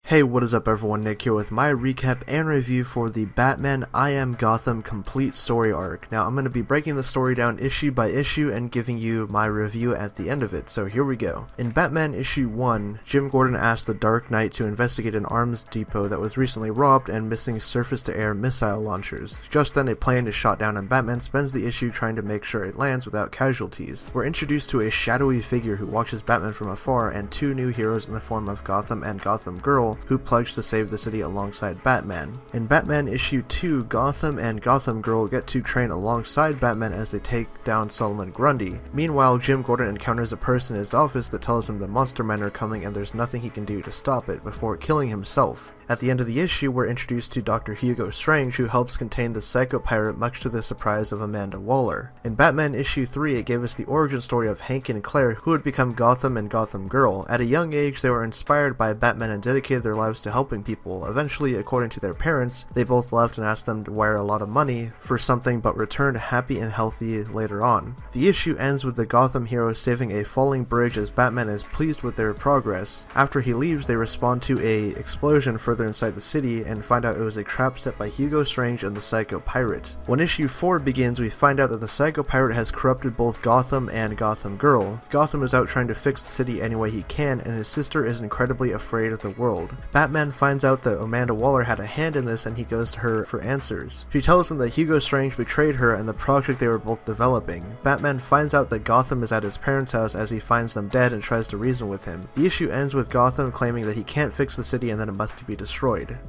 Hey, what is up everyone, Nick here with my recap and review for the Batman I Am Gotham complete story arc. Now I'm going to be breaking the story down issue by issue and giving you my review at the end of it, so here we go. In Batman issue 1, Jim Gordon asked the Dark Knight to investigate an arms depot that was recently robbed and missing surface-to-air missile launchers. Just then a plane is shot down and Batman spends the issue trying to make sure it lands without casualties. We're introduced to a shadowy figure who watches Batman from afar and two new heroes in the form of Gotham and Gotham Girl, who pledged to save the city alongside Batman. In Batman issue 2, Gotham and Gotham Girl get to train alongside Batman as they take down Solomon Grundy. Meanwhile, Jim Gordon encounters a person in his office that tells him the Monster Men are coming and there's nothing he can do to stop it before killing himself. At the end of the issue, we're introduced to Dr. Hugo Strange, who helps contain the Psycho Pirate much to the surprise of Amanda Waller. In Batman issue 3, it gave us the origin story of Hank and Claire, who would become Gotham and Gotham Girl. At a young age, they were inspired by Batman and dedicated their lives to helping people. Eventually, according to their parents, they both left and asked them to wire a lot of money for something but returned happy and healthy later on. The issue ends with the Gotham heroes saving a falling bridge as Batman is pleased with their progress. After he leaves, they respond to a explosion further inside the city and find out it was a trap set by Hugo Strange and the Psycho Pirate. When issue 4 begins, we find out that the Psycho Pirate has corrupted both Gotham and Gotham Girl. Gotham is out trying to fix the city any way he can, and his sister is incredibly afraid of the world. Batman finds out that Amanda Waller had a hand in this and he goes to her for answers. She tells him that Hugo Strange betrayed her and the project they were both developing. Batman finds out that Gotham is at his parents' house as he finds them dead and tries to reason with him. The issue ends with Gotham claiming that he can't fix the city and that it must be destroyed.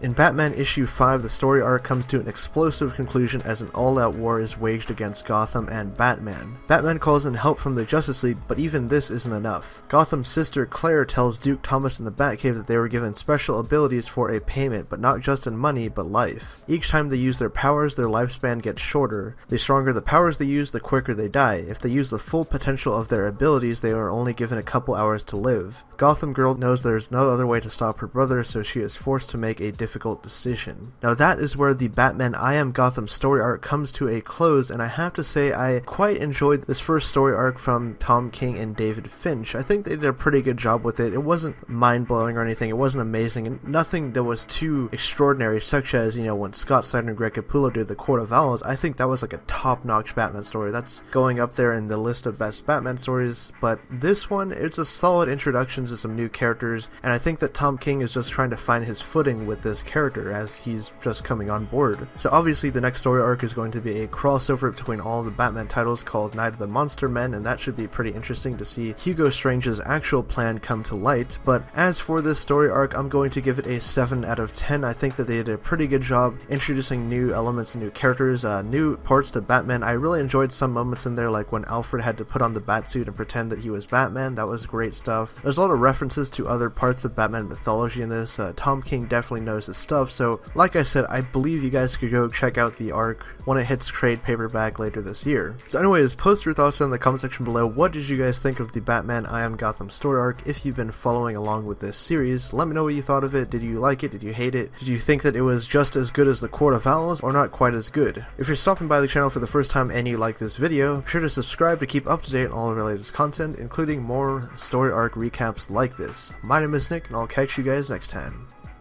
In Batman issue 5, the story arc comes to an explosive conclusion as an all-out war is waged against Gotham and Batman. Batman calls in help from the Justice League, but even this isn't enough. Gotham's sister Claire tells Duke Thomas in the Batcave that they were given special abilities for a payment, but not just in money, but life. Each time they use their powers, their lifespan gets shorter. The stronger the powers they use, the quicker they die. If they use the full potential of their abilities, they are only given a couple hours to live. Gotham Girl knows there's no other way to stop her brother, so she is forced to make a difficult decision. Now that is where the Batman I Am Gotham story arc comes to a close, and I have to say I quite enjoyed this first story arc from Tom King and David Finch. I think they did a pretty good job with it. It wasn't mind-blowing or anything, it wasn't amazing, and nothing that was too extraordinary, such as, when Scott Snyder and Greg Capullo did The Court of Owls. I think that was like a top-notch Batman story. That's going up there in the list of best Batman stories, but this one, it's a solid introduction to some new characters, and I think that Tom King is just trying to find his footing with this character as he's just coming on board. So obviously the next story arc is going to be a crossover between all the Batman titles called Night of the Monster Men, and that should be pretty interesting to see Hugo Strange's actual plan come to light. But as for this story arc, I'm going to give it a 7 out of 10. I think that they did a pretty good job introducing new elements and new characters, new parts to Batman. I really enjoyed some moments in there, like when Alfred had to put on the Batsuit and pretend that he was Batman. That was great stuff. There's a lot of references to other parts of Batman mythology in this. Tom King definitely knows his stuff, so like I said, I believe you guys could go check out the arc when it hits trade paperback later this year. So anyways, post your thoughts in the comment section below. What did you guys think of the Batman I Am Gotham story arc? If you've been following along with this series, let me know what you thought of it. Did you like it? Did you hate it? Did you think that it was just as good as The Court of Owls, or not quite as good? If you're stopping by the channel for the first time and you like this video, be sure to subscribe to keep up to date on all of our latest content, including more story arc recaps like this. My name is Nick, and I'll catch you guys next time.